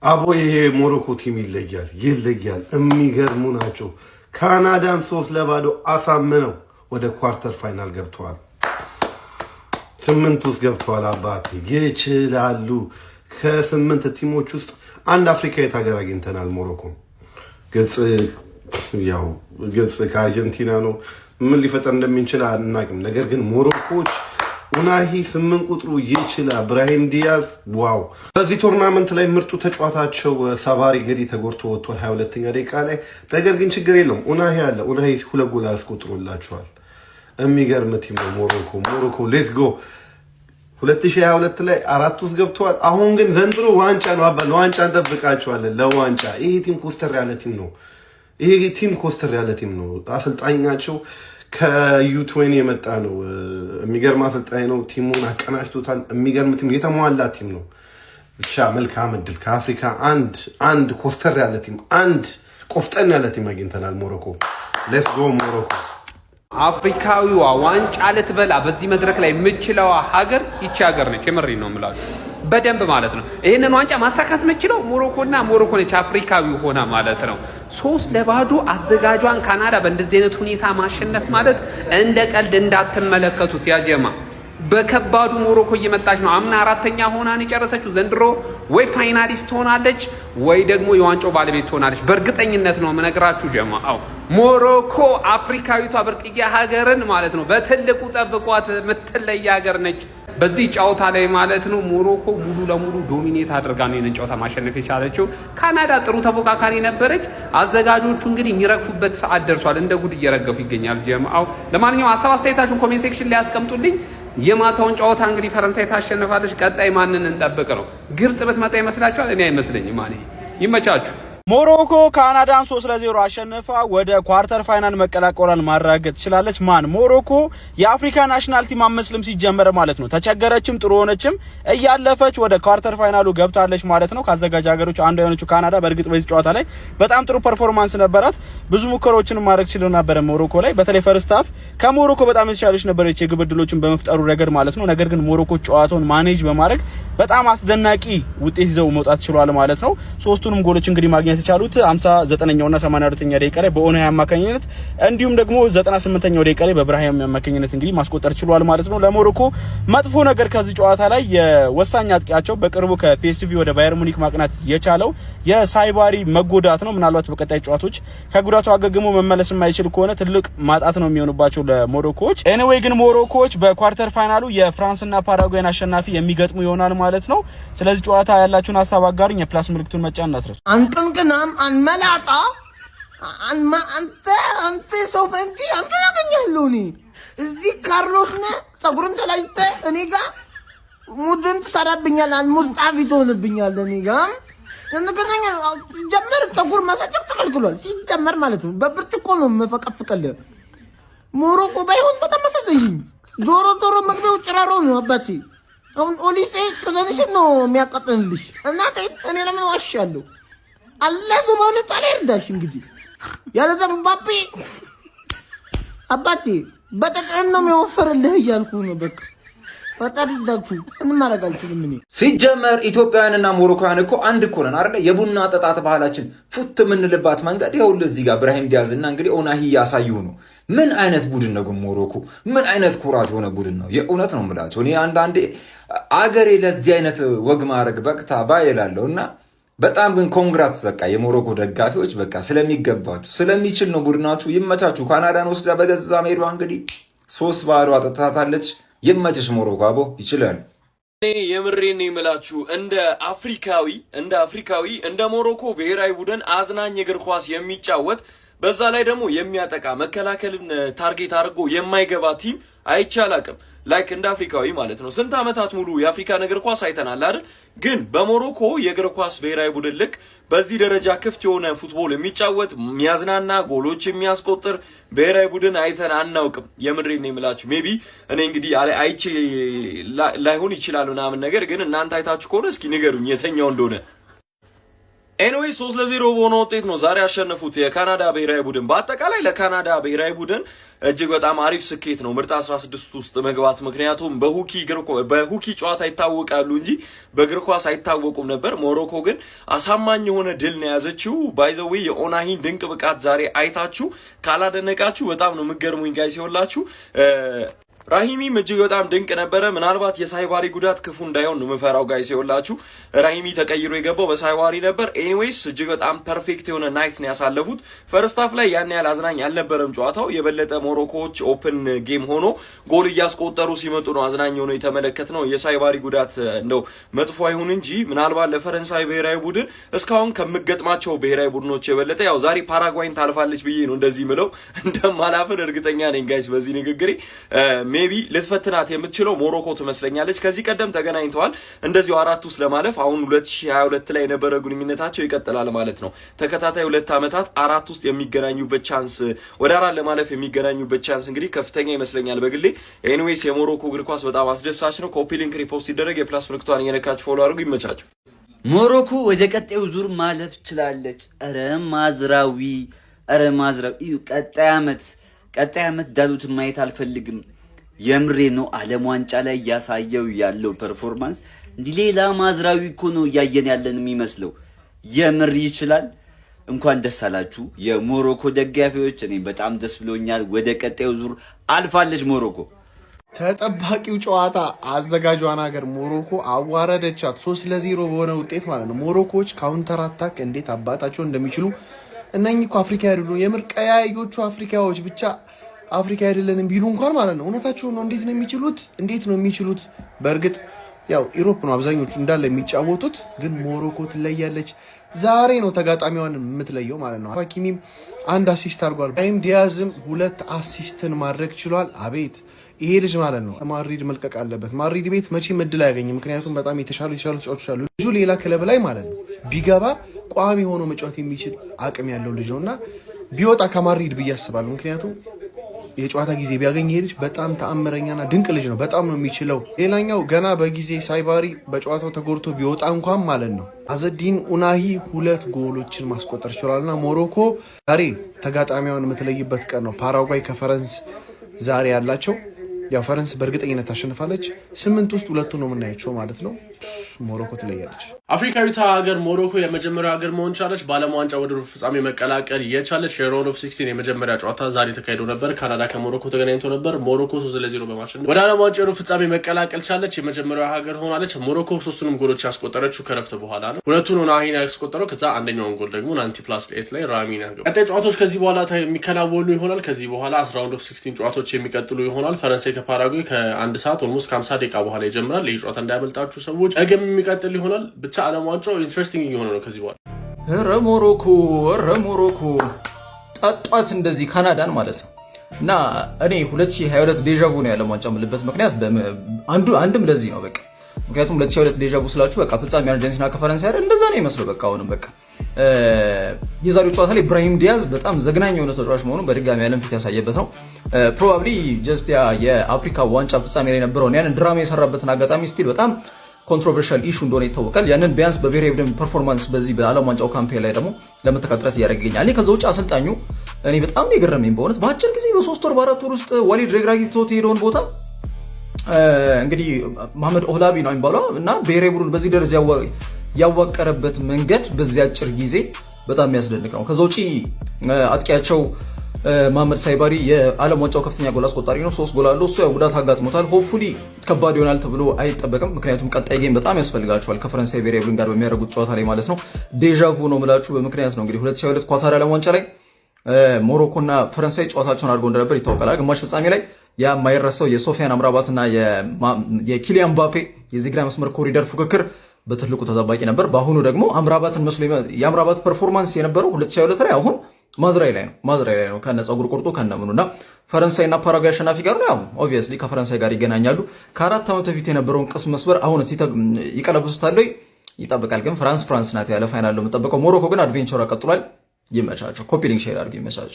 አቦ ይሄ ሞሮኮ ቲም ይለያል። የሚገርሙ ናቸው። ካናዳን 3-0 አሳምነው ወደ ኳርተር ፋይናል ገብተዋል። 8 ውስጥ ገብተዋል። አባቴ ይችላሉ። ከ8 ቲሞች ውስጥ አንድ አፍሪካዊት ሀገር አግኝተናል። ሞሮኮ ግብጽ ከአርጀንቲና ነው። ምን ሊፈጠር እንደሚችል አናውቅም። ነገር ግን ሞሮኮች ኡናሂ 8 ቁጥሩ ይችላል። ብራሂም ዲያዝ ዋው! በዚህ ቶርናመንት ላይ ምርጡ ተጫዋታቸው ሳባሪ እንግዲህ ተጎድቶ ወጥቶ 22ኛ ደቂቃ ላይ። ነገር ግን ችግር የለውም ኡናሂ አለ። ኡናሂ 2 ጎል አስቆጥሮላቸዋል። የሚገርም ቲም ነው ሞሮኮ ሌትስ ጎ 2022 ላይ 4 ውስጥ ገብተዋል። አሁን ግን ዘንድሮ ዋንጫ ነው። ለዋንጫ እንጠብቃቸዋለን። ለዋንጫ ይሄ ቲም ኮስተር ያለ ቲም ነው። አሰልጣኛቸው ከዩ20 የመጣ ነው። የሚገርም አሰልጣኝ ነው። ቲሙን አቀናጅቶታል። የሚገርም ቲም፣ የተሟላ ቲም ነው። ብቻ መልካም እድል። ከአፍሪካ አንድ ኮስተር ያለ ቲም፣ አንድ ቆፍጠን ያለ ቲም አግኝተናል። ሞሮኮ ሌትስ ጎ ሞሮኮ። አፍሪካዊዋ ዋንጫ ልትበላ በዚህ መድረክ ላይ የምችለው ሀገር ይቺ ሀገር ነች። የምሬን ነው የምላችሁ በደንብ ማለት ነው። ይሄንን ዋንጫ ማሳካት የምችለው ሞሮኮ ነች፣ አፍሪካዊ ሆና ማለት ነው። 3-0 አዘጋጇን ካናዳ በእንደዚህ አይነት ሁኔታ ማሸነፍ ማለት እንደ ቀልድ እንዳትመለከቱት ያጀማ። በከባዱ ሞሮኮ እየመጣች ነው። አምና 4ኛ ሆናን የጨረሰችው ዘንድሮ ወይ ፋይናሊስት ትሆናለች ወይ ደግሞ የዋንጫው ባለቤት ትሆናለች። በእርግጠኝነት ነው የምነግራችሁ ጀማ። ሞሮኮ አፍሪካዊቷ ብርቅዬ ሀገርን ማለት ነው በትልቁ ጠብቋት የምትለይ ሀገር ነች። በዚህ ጨዋታ ላይ ማለት ነው ሞሮኮ ሙሉ ለሙሉ ዶሚኔት አድርጋ ነው የነን ጨዋታ ማሸነፍ የቻለችው። ካናዳ ጥሩ ተፎካካሪ ነበረች። አዘጋጆቹ እንግዲህ የሚረግፉበት ሰዓት ደርሷል። እንደ ጉድ እየረገፉ ይገኛል ጀማው። ለማንኛውም ሀሳብ አስተያየታችሁን ኮሜንት ሴክሽን ላይ ያስቀምጡልኝ። የማታውን ጨዋታ እንግዲህ ፈረንሳይ ታሸንፋለች። ቀጣይ ማንን እንጠብቅ ነው? ግብጽ ብትመጣ ይመስላችኋል? እኔ አይመስለኝም። ይመቻችሁ። ሞሮኮ ካናዳን 3-0 አሸንፋ ወደ ኳርተር ፋይናል መቀላቀሏን ማረጋገጥ ትችላለች። ሞሮኮ የአፍሪካ ናሽናል ቲም አመስልም ሲጀመር ማለት ነው። ተቸገረችም ጥሩ ሆነችም እያለፈች ወደ ኳርተር ፋይናሉ ገብታለች ማለት ነው። ካዘጋጅ ሀገሮች አንዱ የሆነችው ካናዳ በእርግጥ በዚህ ጨዋታ ላይ በጣም ጥሩ ፐርፎርማንስ ነበራት። ብዙ ሙከራዎችን ማድረግ ችለው ነበር ሞሮኮ ላይ። በተለይ ፈርስት ሃፍ ከሞሮኮ በጣም የተሻለች ነበረች የግብ ዕድሎችን በመፍጠሩ ረገድ ማለት ነው። ነገር ግን ሞሮኮ ጨዋታውን ማኔጅ በማድረግ በጣም አስደናቂ ውጤት ይዘው መውጣት ችሏል ማለት ነው። ሶስቱንም ጎሎች እንግዲህ ማግኘት የተቻሉት 59ኛውና 82ኛ ደቂቃ ላይ በኦናይ አማካኝነት እንዲሁም ደግሞ 98ኛው ደቂቃ ላይ በብራሂም አማካኝነት እንግዲህ ማስቆጠር ችሏል ማለት ነው። ለሞሮኮ መጥፎ ነገር ከዚህ ጨዋታ ላይ የወሳኝ አጥቂያቸው በቅርቡ ከፒኤስቪ ወደ ባየር ሙኒክ ማቅናት የቻለው የሳይባሪ መጎዳት ነው። ምናልባት በቀጣይ ጨዋታዎች ከጉዳቱ አገግሞ መመለስ የማይችል ከሆነ ትልቅ ማጣት ነው የሚሆንባቸው ለሞሮኮዎች። ኤኒዌይ ግን ሞሮኮዎች በኳርተር ፋይናሉ የፍራንስና ፓራጓይን አሸናፊ የሚገጥሙ ይሆናል ማለት ነው። ስለዚህ ጨዋታ ያላችሁን ሀሳብ አጋሩኝ። የፕላስ ምልክቱን መጫን እንዳትረሱ። አንተንከናም አንመላጣ አንተ ሰው ፈንጂ አንተ ያገኛለሁ። እኔ እዚህ ካርሎስ ነህ ፀጉርን ተላይተ እኔ ጋር ሙድን ትሰራብኛለህ። ሙስጣፊ ትሆንብኛለህ እኔ ጋር እንደገና ጀመር ፀጉር ማሳጨር ተከልክሏል። ሲጀመር ማለት ነው በብርጭቆ ነው መፈቀፍቀልህ። ሞሮኮ ባይሆን በተመሰለኝ ዞሮ መግቢያው ጭራሮ ነው አባቴ። አሁን ኦሊሴ ከዘንሽ ነው የሚያቀጥልልሽ እናቴ። እኔ ለምን ዋሻለሁ? አላህ ዘመኑ ታለ ይርዳሽ። እንግዲህ ያለ ዘምባቢ አባቴ በጠቀን ነው የሚወፈርልህ እያልኩ ነው። በቃ ፈጣሪ ይርዳችሁ። ምንም ማድረግ አልችልም እኔ። ሲጀመር ኢትዮጵያውያንና ሞሮኮውያን እኮ አንድ እኮ ነን አይደል? የቡና ጠጣት ባህላችን ፉት የምንልባት መንገድ ይኸውልህ እዚህ ጋር ብራሂም ዲያዝ እና እንግዲህ ኦናሂ ያሳዩ ነው። ምን አይነት ቡድን ነው ግን ሞሮኮ? ምን አይነት ኩራት የሆነ ቡድን ነው። የእውነት ነው የምላቸው። እኔ አንዳንዴ አገሬ ለዚህ አይነት ወግ ማድረግ በቅታ ባይላለሁ እና በጣም ግን ኮንግራትስ በቃ የሞሮኮ ደጋፊዎች በቃ ስለሚገባችሁ ስለሚችል ነው ቡድናችሁ። ይመቻችሁ። ካናዳን ወስዳ በገዛ ሜዷ እንግዲህ 3-0 አጠጥታታለች። ይመችሽ ሞሮኮ። አቦ ይችላል። እኔ የምሬን ነው የምላችሁ እንደ አፍሪካዊ እንደ ሞሮኮ ብሔራዊ ቡድን አዝናኝ እግር ኳስ የሚጫወት በዛ ላይ ደግሞ የሚያጠቃ መከላከልን ታርጌት አድርጎ የማይገባ ቲም አይቻላቅም። ላይክ እንደ አፍሪካዊ ማለት ነው። ስንት ዓመታት ሙሉ የአፍሪካን እግር ኳስ አይተናል አይደል? ግን በሞሮኮ የእግር ኳስ ብሔራዊ ቡድን ልክ በዚህ ደረጃ ክፍት የሆነ ፉትቦል የሚጫወት የሚያዝናና ጎሎች የሚያስቆጥር ብሔራዊ ቡድን አይተን አናውቅም። የምድሬን ነው የምላችሁ። ሜቢ እኔ እንግዲህ አይቼ ላይሆን ይችላል ምናምን ነገር ግን እናንተ አይታችሁ ከሆነ እስኪ ንገሩኝ የተኛው እንደሆነ። ኤኒዌይ 3-0 በሆነ ውጤት ነው ዛሬ ያሸነፉት የካናዳ ብሔራዊ ቡድን። በአጠቃላይ ለካናዳ ብሔራዊ ቡድን እጅግ በጣም አሪፍ ስኬት ነው ምርጥ 16 ውስጥ መግባት። ምክንያቱም በሁኪ ጨዋታ ይታወቃሉ እንጂ በእግር ኳስ አይታወቁም ነበር። ሞሮኮ ግን አሳማኝ የሆነ ድል ነው የያዘችው። ባይዘዌ የኦናሂን ድንቅ ብቃት ዛሬ አይታችሁ ካላደነቃችሁ በጣም ነው የምትገርሙኝ ጋይስ ይኸውላችሁ። ራሂሚም እጅግ በጣም ድንቅ ነበረ። ምናልባት የሳይባሪ ጉዳት ክፉ እንዳይሆን ነው የምፈራው ጋይስ ይኸውላችሁ። ራሂሚ ተቀይሮ የገባው በሳይባሪ ነበር። ኤኒዌይስ እጅግ በጣም ፐርፌክት የሆነ ናይት ነው ያሳለፉት። ፈርስት ሃፍ ላይ ያን ያህል አዝናኝ አልነበረም ጨዋታው። የበለጠ ሞሮኮዎች ኦፕን ጌም ሆኖ ጎል እያስቆጠሩ ሲመጡ ነው አዝናኝ ሆኖ የተመለከትነው። የሳይባሪ ጉዳት እንደው መጥፎ አይሁን እንጂ ምናልባት ለፈረንሳይ ብሔራዊ ቡድን እስካሁን ከምገጥማቸው ብሔራዊ ቡድኖች የበለጠ ያው ዛሬ ፓራጓይን ታልፋለች ብዬ ነው እንደዚህ ምለው እንደማላፍር እርግጠኛ ነኝ ጋይስ በዚህ ንግግሬ። ሜቢ ልትፈትናት የምትችለው ሞሮኮ ትመስለኛለች። ከዚህ ቀደም ተገናኝተዋል እንደዚሁ 4 ውስጥ ለማለፍ። አሁን 2022 ላይ የነበረ ግንኙነታቸው ይቀጥላል ማለት ነው። ተከታታይ 2 ዓመታት 4 ውስጥ የሚገናኙበት ቻንስ ወደ 4 ለማለፍ የሚገናኙበት ቻንስ እንግዲህ ከፍተኛ ይመስለኛል በግሌ። ኤኒዌይስ የሞሮኮ እግር ኳስ በጣም አስደሳች ነው። ኮፒ ሊንክ ሪፖስት ሲደረግ የፕላስ ምልክቷን እየነካችሁ ፎሎ አድርጉ። ይመቻችሁ። ሞሮኮ ወደ ቀጣዩ ዙር ማለፍ ትችላለች። ኧረ ማዝራዊ ቀጣይ ዓመት ዳሉትን ማየት አልፈልግም። የምሬ ነው። ዓለም ዋንጫ ላይ ያሳየው ያለው ፐርፎርማንስ እንዲህ ሌላ ማዝራዊ እኮ ነው እያየን ያለን የሚመስለው። የምር ይችላል። እንኳን ደስ አላችሁ የሞሮኮ ደጋፊዎች። እኔ በጣም ደስ ብሎኛል። ወደ ቀጣዩ ዙር አልፋለች ሞሮኮ። ተጠባቂው ጨዋታ አዘጋጇን ሀገር ሞሮኮ አዋረደቻት 3-0 በሆነ ውጤት ማለት ነው። ሞሮኮዎች ካውንተር አታክ እንዴት አባታቸው እንደሚችሉ እነኚህ እኮ አፍሪካ አይደሉም። የምር ቀያዮቹ አፍሪካዎች ብቻ አፍሪካ አይደለንም ቢሉ እንኳን ማለት ነው እውነታቸው ነው። እንዴት ነው የሚችሉት? በእርግጥ ያው ኢሮፕ ነው አብዛኞቹ እንዳለ የሚጫወቱት፣ ግን ሞሮኮ ትለያለች። ዛሬ ነው ተጋጣሚዋን የምትለየው ማለት ነው። ሀኪሚም 1 አሲስት አድርጓል። ብራሂም ዲያዝም 2 አሲስትን ማድረግ ችሏል። አቤት ይሄ ልጅ ማለት ነው ማድሪድ መልቀቅ አለበት። ማድሪድ ቤት መቼም እድል አያገኝም፣ ምክንያቱም በጣም የተሻሉ ተጫዋቾች አሉ። ልጁ ሌላ ክለብ ላይ ማለት ነው ቢገባ ቋሚ ሆኖ መጫወት የሚችል አቅም ያለው ልጅ ነውና ቢወጣ ከማድሪድ ብዬ አስባለሁ። ምክንያቱም የጨዋታ ጊዜ ቢያገኝ ይሄ ልጅ በጣም ተአምረኛና ድንቅ ልጅ ነው። በጣም ነው የሚችለው። ሌላኛው ገና በጊዜ ሳይባሪ በጨዋታው ተጎድቶ ቢወጣ እንኳን ማለት ነው አዘዲን ኡናሂ 2 ጎሎችን ማስቆጠር ይችላልና ሞሮኮ ዛሬ ተጋጣሚዋን የምትለይበት ቀን ነው። ፓራጓይ ከፈረንስ ዛሬ ያላቸው ያው ፈረንስ በእርግጠኝነት ታሸንፋለች። 8 ውስጥ 2 ነው የምናያቸው ማለት ነው። ሞሮኮ ትለያለች። አፍሪካዊቷ ሀገር ሞሮኮ የመጀመሪያው ሀገር መሆን ቻለች። በዓለም ዋንጫ ወደ ሩብ ፍጻሜ መቀላቀል የቻለች የራውንድ ኦፍ 16 የመጀመሪያ ጨዋታ ዛሬ ተካሂዶ ነበር። ካናዳ ከሞሮኮ ተገናኝቶ ነበር። ሞሮኮ 3-0 በማሸነፍ ወደ ዓለም ዋንጫ ሩብ ፍጻሜ መቀላቀል ቻለች። የመጀመሪያው ሀገር ሆናለች። ሞሮኮ 3ቱንም ጎሎች ያስቆጠረችው ከረፍት በኋላ ነው። 2ቱን ኦናሂን ያስቆጠረው፣ ከዛ አንደኛውን ጎል ደግሞ 90+8 ላይ ራሚን ያገባው። ቀጣይ ጨዋታዎች ከዚህ በኋላ የሚከናወኑ ይሆናል። ከዚህ በኋላ ራውንድ ኦፍ 16 ጨዋታዎች የሚቀጥሉ ይሆናል። ፈረንሳይ ከፓራጓይ ከ1 ሰዓት ኦልሞስት ከ50 ደቂቃ በኋላ ይጀምራል። ይህ ጨዋታ እንዳያመልጣችሁ ሰዎች። ነገም የሚቀጥል ይሆናል። ብቻ ዓለም ዋንጫው ኢንትረስቲንግ እየሆነ ነው ከዚህ በኋላ። ኧረ ሞሮኮ ጠጧት እንደዚህ ካናዳን ማለት ነው። እና እኔ 2022 ዴዣvu ነው የዓለም ዋንጫ የምልበት ምክንያት አንድም ለዚህ ነው በቃ። ምክንያቱም 2022 ዴዣvu ስላችሁ በቃ ፍጻሜ አርጀንቲና ከፈረንሳይ አይደል እንደዛ ነው የሚመስለው በቃ። አሁንም በቃ የዛሬው ጨዋታ ላይ ብራሂም ዲያዝ በጣም ዘግናኝ የሆነ ተጫዋች መሆኑን በድጋሚ ዓለም ፊት ያሳየበት ነው። ፕሮባብሊ ጀስት የአፍሪካ ዋንጫ ፍጻሜ ላይ ነበረውን ያንን ድራማ የሰራበትን አጋጣሚ ስቲል በጣም ኮንትሮቨርሻል ኢሹ እንደሆነ ይታወቃል። ያንን ቢያንስ በብሔራዊ ቡድን ፐርፎርማንስ በዚህ በዓለም ዋንጫው ካምፔን ላይ ደግሞ ለመተካት ጥረት እያደረገ ይገኛል። ከዛ ውጭ አሰልጣኙ እኔ በጣም የገረመኝ በእውነት በአጭር ጊዜ በ3 ወር በ4 ወር ውስጥ ዋሊድ ሬግራጊ ትቶት የሄደውን ቦታ እንግዲህ መሐመድ ኦህላቢ ነው የሚባለው እና ብሔራዊ ቡድን በዚህ ደረጃ ያዋቀረበት መንገድ በዚህ አጭር ጊዜ በጣም የሚያስደንቅ ነው። ከዛ ውጭ አጥቂያቸው መሐመድ ሳይባሪ የዓለም ዋንጫው ከፍተኛ ጎል አስቆጣሪ ነው። 3 ጎል አለው። እሱ ያው ጉዳት አጋጥሞታል። ሆፕፉሊ ከባድ ይሆናል ተብሎ አይጠበቅም። ምክንያቱም ቀጣይ ጌም በጣም ያስፈልጋቸዋል ከፈረንሳይ ብሔራዊ ቡድን ጋር በሚያደርጉት ጨዋታ ላይ ማለት ነው። ዴዣvu ነው የምላችሁ በምክንያት ነው። እንግዲህ 2022 ኳታር ዓለም ዋንጫ ላይ ሞሮኮ እና ፈረንሳይ ጨዋታቸውን አድርገው እንደነበር ይታወቃል። ግማሽ ፍጻሜ ላይ ያ የማይረሳው የሶፊያን አምራባት እና የኪሊያን ምባፔ የግራ መስመር ኮሪደር ፉክክር በትልቁ ተጠባቂ ነበር። በአሁኑ ደግሞ አምራባትን መስሎ የአምራባት ፐርፎርማንስ የነበረው 2022 ላይ አሁን ማዝራይ ላይ ነው ከነ ጸጉር ቁርጡ ከነምኑና ፈረንሳይና ፓራጓይ አሸናፊ ጋር ነው። ያው ኦብቪየስሊ ከፈረንሳይ ጋር ይገናኛሉ። ከ4 ዓመት በፊት የነበረውን ቅስም መስበር አሁን እስቲ ይቀለብሱታል ይጠብቃል። ግን ፍራንስ ናት ያለ ፋይናል ነው የምጠብቀው። ሞሮኮ ግን አድቬንቸሯ ቀጥሏል። ይመቻቸው። ኮፒ ሊንክ ሼር አድርጉ። ይመቻቸው።